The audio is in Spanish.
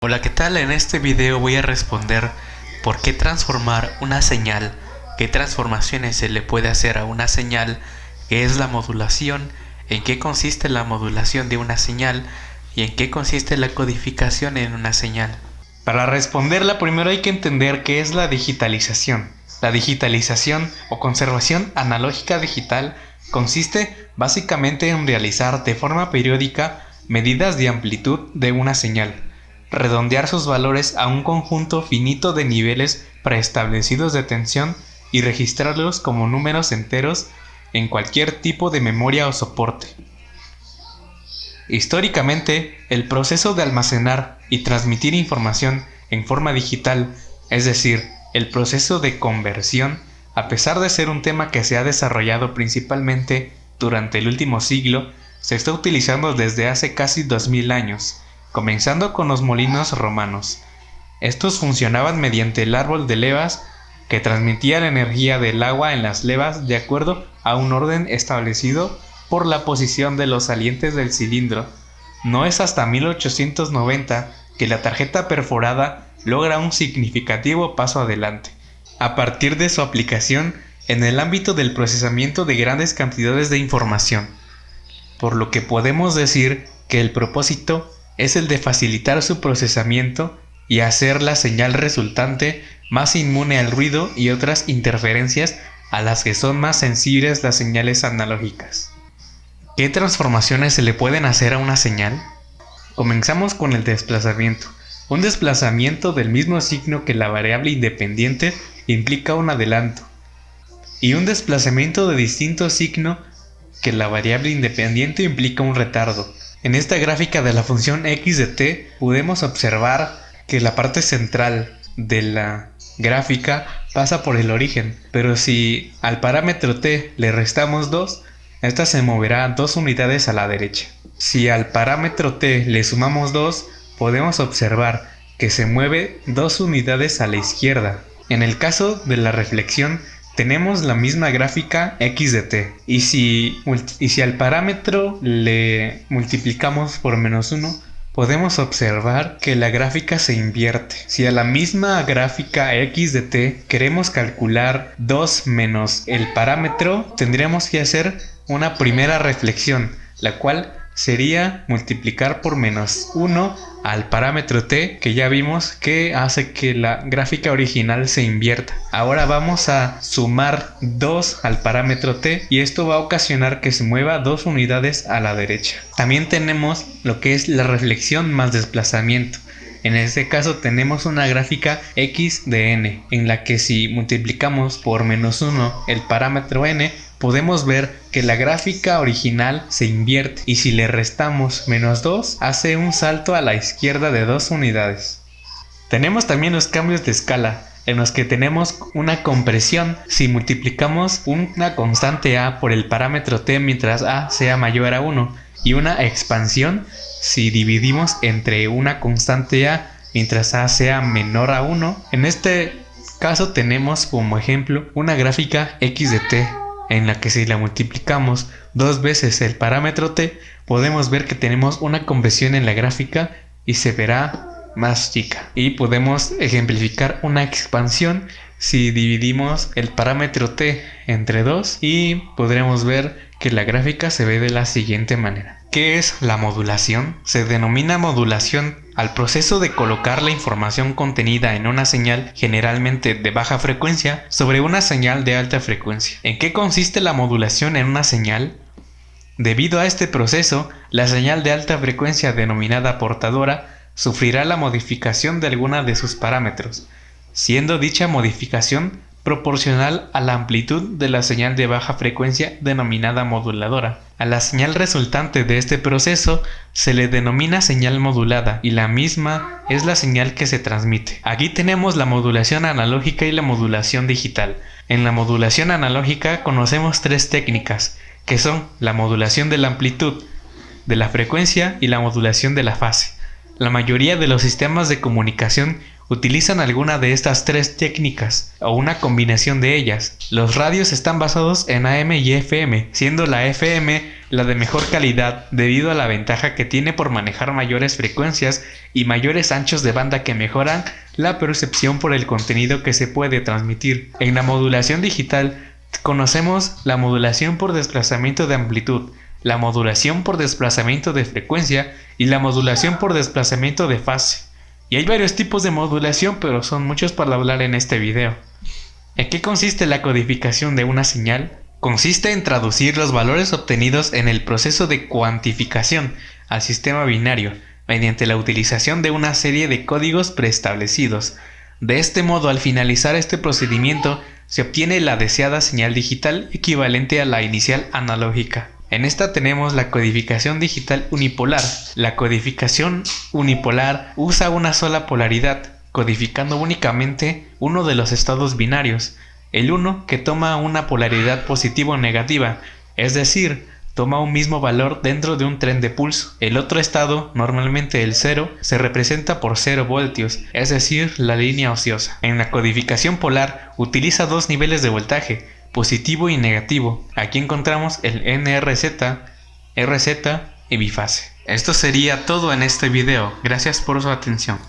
Hola, ¿qué tal? En este video voy a responder por qué transformar una señal, qué transformaciones se le puede hacer a una señal, qué es la modulación, en qué consiste la modulación de una señal y en qué consiste la codificación en una señal. Para responderla, primero hay que entender qué es la digitalización. La digitalización o conservación analógica digital consiste básicamente en realizar de forma periódica medidas de amplitud de una señal, redondear sus valores a un conjunto finito de niveles preestablecidos de tensión y registrarlos como números enteros en cualquier tipo de memoria o soporte. Históricamente, el proceso de almacenar y transmitir información en forma digital, es decir, el proceso de conversión, a pesar de ser un tema que se ha desarrollado principalmente durante el último siglo, se está utilizando desde hace casi 2000 años, comenzando con los molinos romanos. Estos funcionaban mediante el árbol de levas que transmitía la energía del agua en las levas de acuerdo a un orden establecido por la posición de los salientes del cilindro. No es hasta 1890 que la tarjeta perforada logra un significativo paso adelante, a partir de su aplicación en el ámbito del procesamiento de grandes cantidades de información, por lo que podemos decir que el propósito es el de facilitar su procesamiento y hacer la señal resultante más inmune al ruido y otras interferencias a las que son más sensibles las señales analógicas. ¿Qué transformaciones se le pueden hacer a una señal? Comenzamos con el desplazamiento. Un desplazamiento del mismo signo que la variable independiente implica un adelanto, y un desplazamiento de distinto signo que la variable independiente implica un retardo. En esta gráfica de la función x de t podemos observar que la parte central de la gráfica pasa por el origen, pero si al parámetro t le restamos 2, esta se moverá 2 unidades a la derecha. Si al parámetro t le sumamos 2, podemos observar que se mueve 2 unidades a la izquierda. En el caso de la reflexión, tenemos la misma gráfica x de t, y si al parámetro le multiplicamos por -1, podemos observar que la gráfica se invierte. Si a la misma gráfica x de t queremos calcular 2 menos el parámetro, tendríamos que hacer una primera reflexión, la cual sería multiplicar por -1 al parámetro t, que ya vimos que hace que la gráfica original se invierta. Ahora vamos a sumar 2 al parámetro t y esto va a ocasionar que se mueva 2 unidades a la derecha. También tenemos lo que es la reflexión más desplazamiento. En este caso tenemos una gráfica x de n, en la que si multiplicamos por -1 el parámetro n, podemos ver que la gráfica original se invierte, y si le restamos -2, hace un salto a la izquierda de 2 unidades. Tenemos también los cambios de escala, en los que tenemos una compresión si multiplicamos una constante a por el parámetro t mientras a sea mayor a 1, y una expansión si dividimos entre una constante a mientras a sea menor a 1. En este caso tenemos como ejemplo una gráfica x de t, en la que si la multiplicamos 2 veces el parámetro t, podemos ver que tenemos una compresión en la gráfica y se verá más chica. Y podemos ejemplificar una expansión si dividimos el parámetro t entre 2, y podremos ver que la gráfica se ve de la siguiente manera. ¿Qué es la modulación? Se denomina modulación al proceso de colocar la información contenida en una señal, generalmente de baja frecuencia, sobre una señal de alta frecuencia. ¿En qué consiste la modulación en una señal? Debido a este proceso, la señal de alta frecuencia denominada portadora sufrirá la modificación de alguna de sus parámetros, siendo dicha modificación proporcional a la amplitud de la señal de baja frecuencia denominada moduladora. A la señal resultante de este proceso se le denomina señal modulada, y la misma es la señal que se transmite. Aquí tenemos la modulación analógica y la modulación digital. En la modulación analógica conocemos 3 técnicas, que son la modulación de la amplitud, de la frecuencia y la modulación de la fase. La mayoría de los sistemas de comunicación utilizan alguna de estas tres técnicas o una combinación de ellas. Los radios están basados en AM y FM, siendo la FM la de mejor calidad debido a la ventaja que tiene por manejar mayores frecuencias y mayores anchos de banda que mejoran la percepción por el contenido que se puede transmitir. En la modulación digital conocemos la modulación por desplazamiento de amplitud, la modulación por desplazamiento de frecuencia y la modulación por desplazamiento de fase. Y hay varios tipos de modulación, pero son muchos para hablar en este video. ¿En qué consiste la codificación de una señal? Consiste en traducir los valores obtenidos en el proceso de cuantificación al sistema binario mediante la utilización de una serie de códigos preestablecidos. De este modo, al finalizar este procedimiento, se obtiene la deseada señal digital equivalente a la inicial analógica. En esta tenemos la codificación digital unipolar. La codificación unipolar usa una sola polaridad, codificando únicamente uno de los estados binarios, el 1 que toma una polaridad positiva o negativa, es decir, toma un mismo valor dentro de un tren de pulso. El otro estado, normalmente el 0, se representa por 0 voltios, es decir, la línea ociosa. En la codificación polar utiliza dos niveles de voltaje, positivo y negativo. Aquí encontramos el NRZ, RZ y bifase. Esto sería todo en este video. Gracias por su atención.